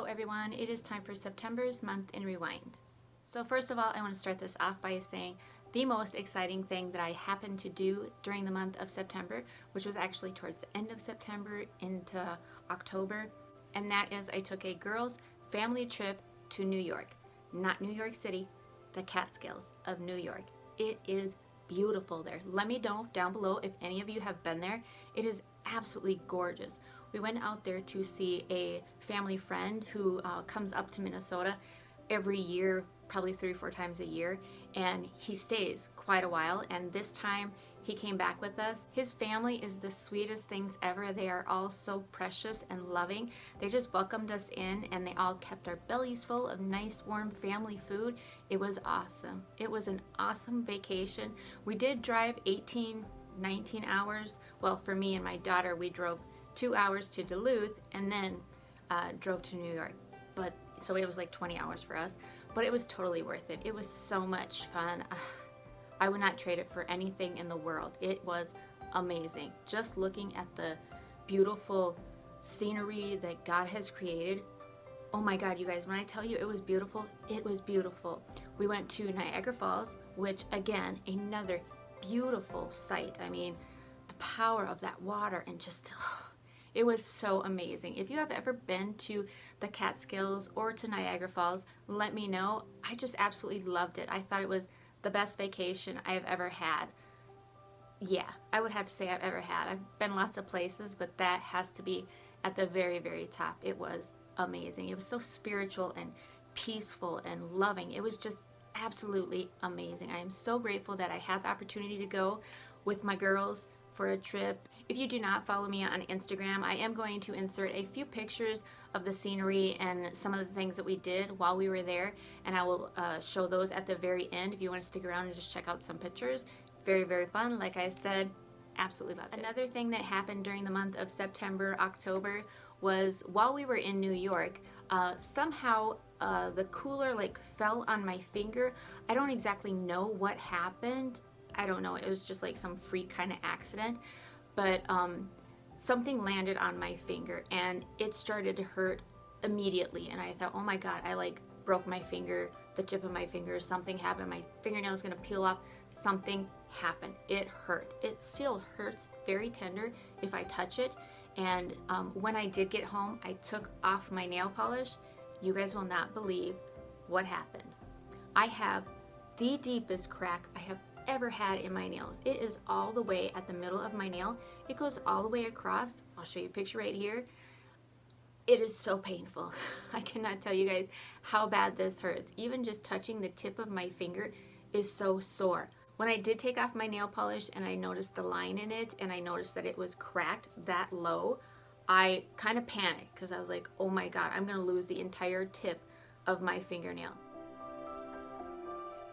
everyone, it is time for September's Month in Rewind. So first of all, I want to start this off by saying the most exciting thing that I happened to do during the month of September, which was actually towards the end of September into October, and that is I took a girls' family trip to New York. Not New York City, the Catskills of New York. It is beautiful there. Let me know down below if any of you have been there. It is absolutely gorgeous. We went out there to see a family friend who comes up to Minnesota every year, probably 3 or 4 times a year, and he stays quite a while, and this time he came back with us. His family is the sweetest things ever. They are all so precious and loving. They just welcomed us in, and they all kept our bellies full of nice warm family food. It was awesome. It was an awesome vacation. We did drive 19 hours. Well, for me and my daughter, we drove 2 hours to Duluth and then drove to New York. But so it was like 20 hours for us, but it was totally worth it. It was so much fun. I would not trade it for anything in the world. It was amazing. Just looking at the beautiful scenery that God has created. Oh my God, you guys, when I tell you it was beautiful, it was beautiful. We went to Niagara Falls, which again, another beautiful sight. I mean, the power of that water and just, it was so amazing. If you have ever been to the Catskills or to Niagara Falls, let me know. I just absolutely loved it. I thought it was the best vacation I have ever had. Yeah, I would have to say I've ever had. I've been lots of places, but that has to be at the very, very top. It was amazing. It was so spiritual and peaceful and loving. It was just absolutely amazing. I am so grateful that I had the opportunity to go with my girls for a trip. If you do not follow me on Instagram, I am going to insert a few pictures of the scenery and some of the things that we did while we were there, and I will show those at the very end if you want to stick around and just check out some pictures. Very, very fun. Like I said, absolutely loved it. Another thing that happened during the month of September, October, was while we were in New York, somehow the cooler like fell on my finger. I don't exactly know what happened. I don't know, it was just like some freak kind of accident, but something landed on my finger and it started to hurt immediately, and I thought, oh my God, I like broke my finger, the tip of my finger, something happened, my fingernail is gonna peel off, something happened. It hurt. It still hurts, very tender if I touch it, and when I did get home, I took off my nail polish. You guys will not believe what happened. I have the deepest crack I have ever had in my nails. It is all the way at the middle of my nail. It goes all the way across. I'll show you a picture right here. It is so painful. I cannot tell you guys how bad this hurts. Even just touching the tip of my finger is so sore. When I did take off my nail polish and I noticed the line in it and I noticed that it was cracked that low, I kind of panicked because I was like, oh my God, I'm gonna lose the entire tip of my fingernail.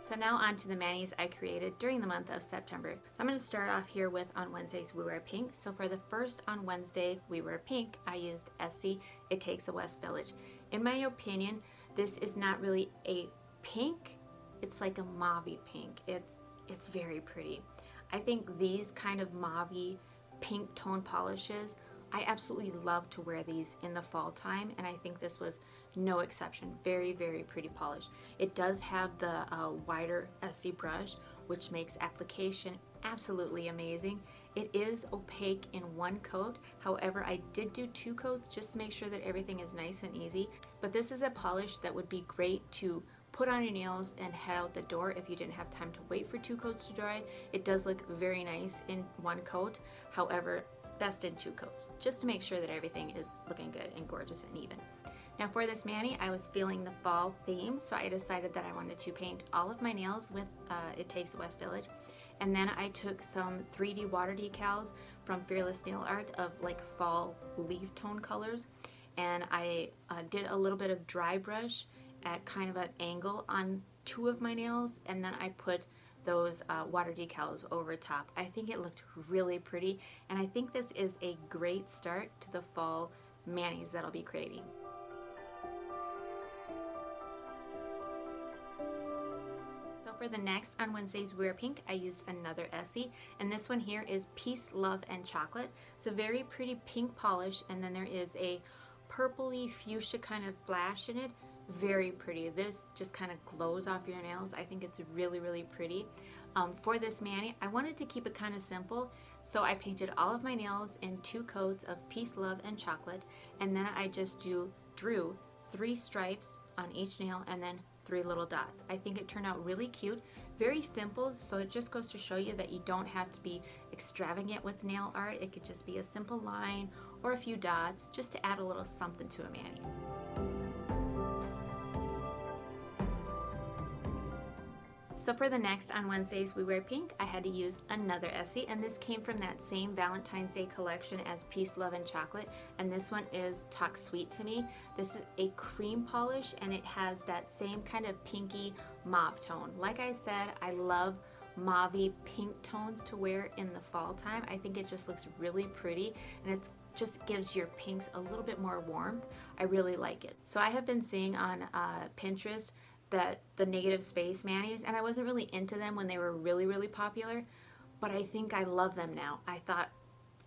So now on to the manis I created during the month of September. So I'm going to start off here with on Wednesdays we wear pink. So for the first on Wednesday we wear pink, I used Essie, It Takes a West Village. In my opinion, this is not really a pink, it's like a mauve-y pink. It's very pretty. I think these kind of mauve-y pink tone polishes, I absolutely love to wear these in the fall time, and I think this was no exception. Very, very pretty polish. It does have the wider Essie brush, which makes application absolutely amazing. It is opaque in one coat. However, I did do 2 coats just to make sure that everything is nice and easy. But this is a polish that would be great to put on your nails and head out the door if you didn't have time to wait for 2 coats to dry. It does look very nice in 1 coat. However, best in 2 coats, just to make sure that everything is looking good and gorgeous and even. Now for this mani, I was feeling the fall theme, so I decided that I wanted to paint all of my nails with It Takes a West Village. And then I took some 3D water decals from Fearless Nail Art of like fall leaf tone colors, and I did a little bit of dry brush at kind of an angle on 2 of my nails, and then I put those water decals over top. I think it looked really pretty, and I think this is a great start to the fall manis that I'll be creating. So for the next on Wednesdays We Wear Pink, I used another Essie, and this one here is Peace, Love, and Chocolate. It's a very pretty pink polish, and then there is a purpley fuchsia kind of flash in it. Very pretty. This just kind of glows off your nails. I think it's really, really pretty. For this mani, I wanted to keep it kind of simple, so I painted all of my nails in 2 coats of Peace, Love, and Chocolate, and then I just drew 3 stripes on each nail and then 3 little dots. I think it turned out really cute, very simple, so it just goes to show you that you don't have to be extravagant with nail art. It could just be a simple line or a few dots just to add a little something to a mani. So for the next On Wednesdays We Wear Pink, I had to use another Essie, and this came from that same Valentine's Day collection as Peace, Love, and Chocolate, and this one is Talk Sweet to Me. This is a cream polish, and it has that same kind of pinky mauve tone. Like I said, I love mauvey pink tones to wear in the fall time. I think it just looks really pretty, and it just gives your pinks a little bit more warmth. I really like it. So I have been seeing on Pinterest that the negative space manis, and I wasn't really into them when they were really, really popular, but I think I love them now. I thought,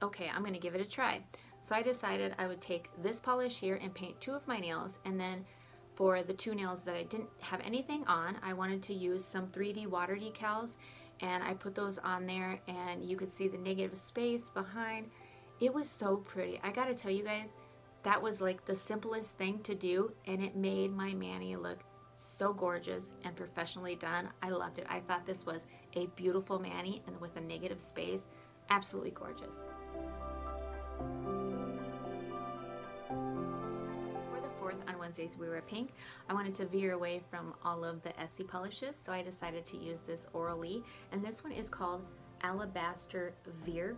okay, I'm gonna give it a try. So I decided I would take this polish here and paint 2 of my nails, and then for the 2 nails that I didn't have anything on, I wanted to use some 3D water decals, and I put those on there, and you could see the negative space behind. It was so pretty. I gotta tell you guys, that was like the simplest thing to do, and it made my mani look so gorgeous and professionally done. I loved it. I thought this was a beautiful mani, and with a negative space, absolutely gorgeous. For the 4th On Wednesdays We Wear Pink, I wanted to veer away from all of the Essie polishes, so I decided to use this Orly, and this one is called Alabaster Verve.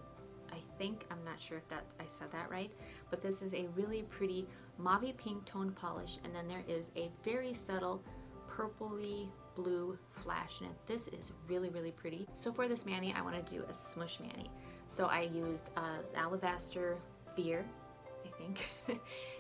I'm not sure if I said that right, but this is a really pretty mauve pink tone polish, and then there is a very subtle purpley blue flash in it. This is really, really pretty. So for this mani, I want to do a smush mani. So I used Alabaster Verve, I think,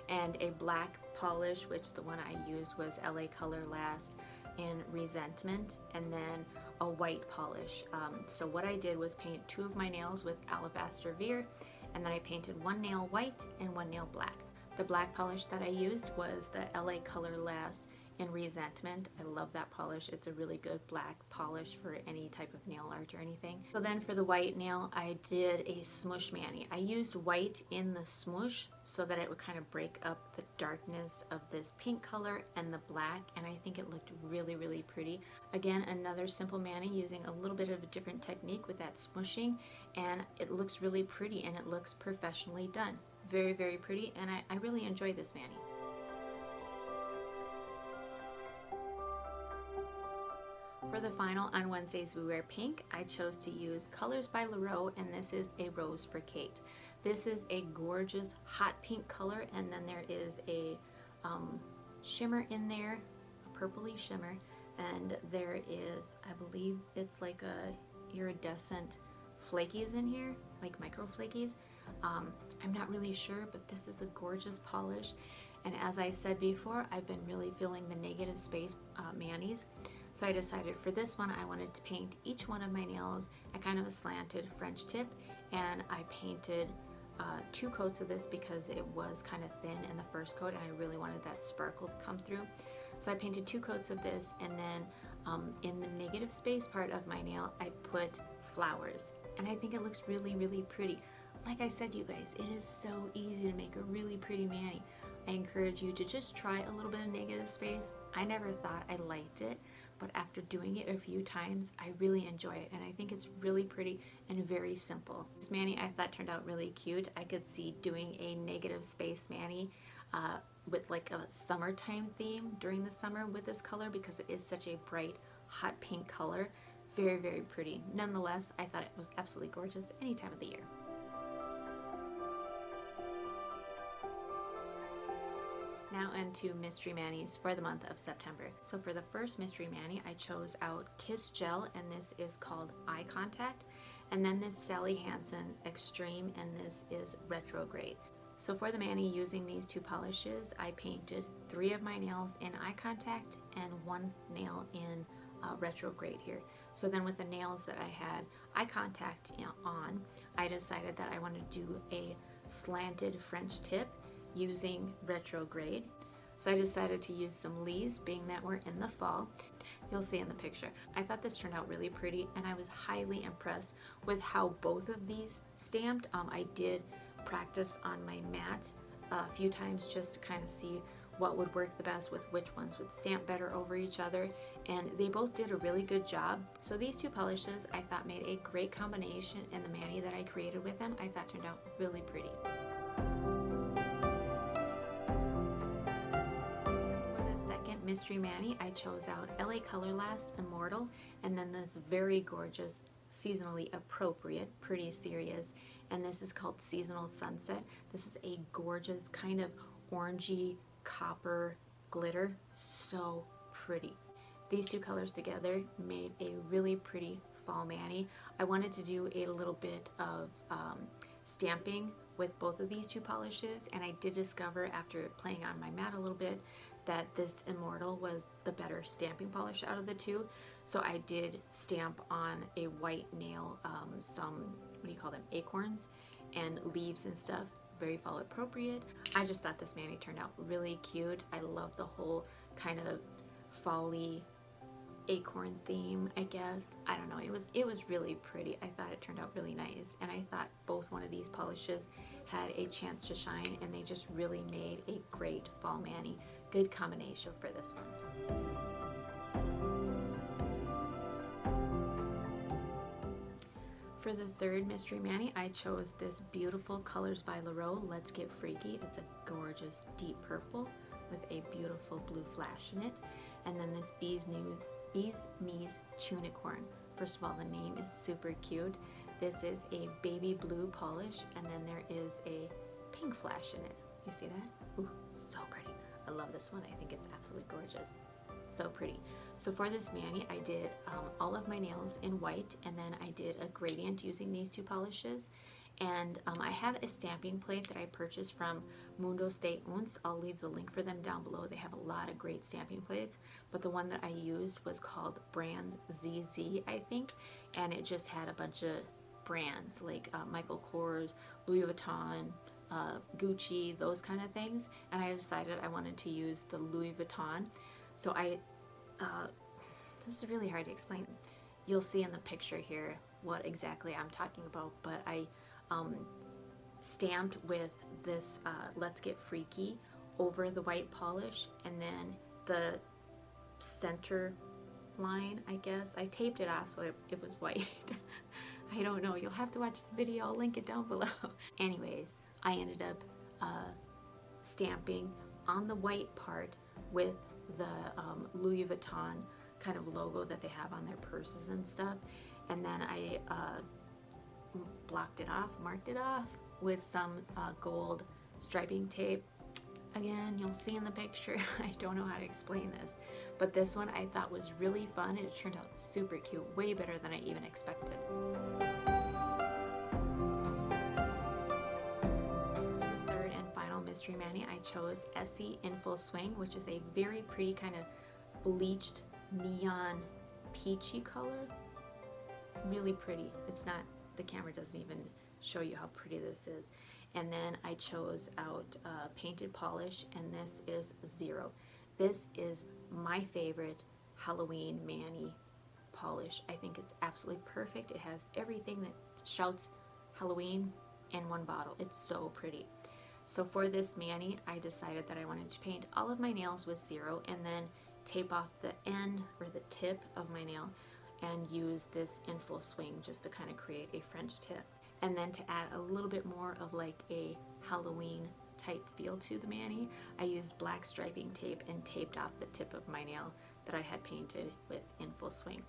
and a black polish, which the one I used was LA Color Last in Resentment, and then a white polish. So what I did was paint 2 of my nails with Alabaster Verve, and then I painted 1 nail white and 1 nail black. The black polish that I used was the LA Color Last in Resentment. I love that polish. It's a really good black polish for any type of nail art or anything. So then for the white nail, I did a smush mani. I used white in the smush so that it would kind of break up the darkness of this pink color and the black, and I think it looked really, really pretty. Again, another simple mani using a little bit of a different technique with that smushing, and it looks really pretty and it looks professionally done. Very, very pretty, and I really enjoy this mani. For the final On Wednesdays We Wear Pink, I chose to use Colors by Llarowe, and this is a Rose for Kate. This is a gorgeous hot pink color, and then there is a shimmer in there, a purpley shimmer, and there is, I believe it's like a iridescent flakies in here, like micro flakies. I'm not really sure, but this is a gorgeous polish, and as I said before, I've been really feeling the negative space manis. So I decided for this one I wanted to paint each one of my nails a kind of a slanted French tip, and I painted 2 coats of this because it was kind of thin in the first coat and I really wanted that sparkle to come through. So I painted 2 coats of this, and then in the negative space part of my nail I put flowers, and I think it looks really, really pretty. Like I said, you guys, it is so easy to make a really pretty mani. I encourage you to just try a little bit of negative space. I never thought I liked it, but after doing it a few times, I really enjoy it, and I think it's really pretty and very simple. This mani I thought turned out really cute. I could see doing a negative space mani with like a summertime theme during the summer with this color because it is such a bright, hot pink color. Very, very pretty. Nonetheless, I thought it was absolutely gorgeous any time of the year. Now into mystery manis for the month of September. So for the first mystery mani, I chose out Kiss Gel, and this is called Eye Contact. And then this Sally Hansen Extreme, and this is Retrograde. So for the mani, using these 2 polishes, I painted 3 of my nails in Eye Contact and 1 nail in Retrograde here. So then with the nails that I had Eye Contact on, I decided that I wanted to do a slanted French tip using retrograde. So I decided to use some leaves, being that we're in the fall. You'll see in the picture. I thought this turned out really pretty, and I was highly impressed with how both of these stamped. I did practice on my mat a few times just to kind of see what would work the best with which ones would stamp better over each other, and they both did a really good job. So these two polishes I thought made a great combination, and the mani that I created with them I thought turned out really pretty. Mystery Mani, I chose out LA Color Last Immortal, and then this very gorgeous, seasonally appropriate Pretty Serious, and this is called Seasonal Sunset. This is a gorgeous kind of orangey copper glitter, so pretty. These two colors together made a really pretty fall mani. I wanted to do a little bit of stamping with both of these two polishes, and I did discover after playing on my mat a little bit that this Immortal was the better stamping polish out of the two. So I did stamp on a white nail, some, what do you call them, acorns and leaves and stuff, very fall appropriate. I just thought this mani turned out really cute. I love the whole kind of fall-y acorn theme, I guess. I don't know, it was really pretty. I thought it turned out really nice, and I thought both one of these polishes had a chance to shine, and they just really made a great fall mani. Good combination for this one. For the third mystery mani, I chose this beautiful Colors by Llarowe Let's Get Freaky. It's a gorgeous deep purple with a beautiful blue flash in it, and then this Bee's Knees Chewnicorn. First of all, the name is super cute. This is a baby blue polish, and then there is a pink flash in it. You see that? Ooh, so pretty. I love this one. I think it's absolutely gorgeous. So pretty. So for this mani, I did all of my nails in white, and then I did a gradient using these two polishes. And I have a stamping plate that I purchased from Mundo Stay Uns. I'll leave the link for them down below. They have a lot of great stamping plates, but the one that I used was called Brands ZZ, I think, and it just had a bunch of brands like Michael Kors, Louis Vuitton, Gucci, those kind of things, and I decided I wanted to use the Louis Vuitton. So this is really hard to explain. You'll see in the picture here what exactly I'm talking about, but I stamped with this Let's Get Freaky over the white polish, and then the center line, I guess, I taped it off so it was white. I don't know, you'll have to watch the video, I'll link it down below. Anyways, I ended up stamping on the white part with the Louis Vuitton kind of logo that they have on their purses and stuff, and then I blocked it off, marked it off with some gold striping tape. Again, you'll see in the picture. I don't know how to explain this, but this one I thought was really fun, and it turned out super cute, way better than I even expected. The third and final mystery mani, I chose Essie in Full Swing, which is a very pretty kind of bleached neon peachy color. Really pretty. It's not, the camera doesn't even show you how pretty this is. And then I chose out painted polish, and this is Zero. This is my favorite Halloween mani polish. I think it's absolutely perfect. It has everything that shouts Halloween in one bottle. It's so pretty. So for this mani, I decided that I wanted to paint all of my nails with Zero, and then tape off the end or the tip of my nail and use this in Full Swing just to kind of create a French tip. And then to add a little bit more of like a Halloween type feel to the mani, I used black striping tape and taped off the tip of my nail that I had painted with in Full Swing.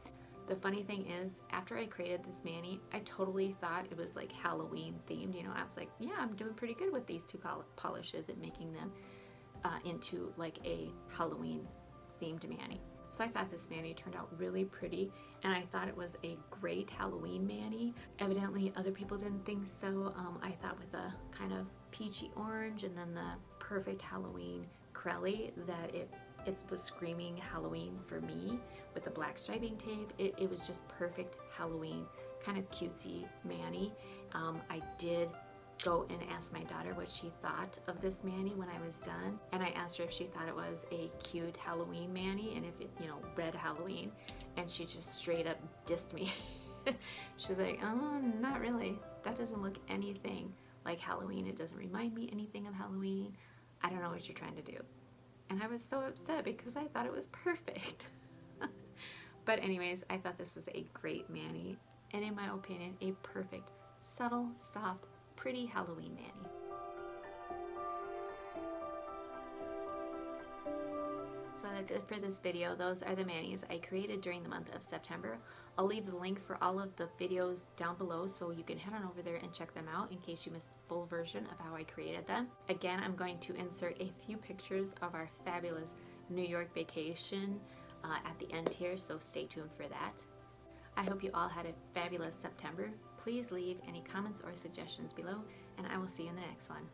The funny thing is, after I created this mani, I totally thought it was like Halloween themed. You know, I was like, yeah, I'm doing pretty good with these two polishes and making them into like a Halloween themed mani. So I thought this mani turned out really pretty, and I thought it was a great Halloween mani. Evidently other people didn't think so. I thought with the kind of peachy orange and then the perfect Halloween Crelly that it was screaming Halloween for me with the black striping tape. It was just perfect Halloween kind of cutesy mani. I did go and ask my daughter what she thought of this mani when I was done. And I asked her if she thought it was a cute Halloween mani and if it, you know, read Halloween. And she just straight up dissed me. She's like, oh, not really. That doesn't look anything like Halloween. It doesn't remind me anything of Halloween. I don't know what you're trying to do. And I was so upset because I thought it was perfect. But anyways, I thought this was a great mani. And in my opinion, a perfect, subtle, soft, pretty Halloween mani. So that's it for this video. Those are the manis I created during the month of September. I'll leave the link for all of the videos down below so you can head on over there and check them out in case you missed the full version of how I created them. Again, I'm going to insert a few pictures of our fabulous New York vacation at the end here, so stay tuned for that. I hope you all had a fabulous September. Please leave any comments or suggestions below, and I will see you in the next one.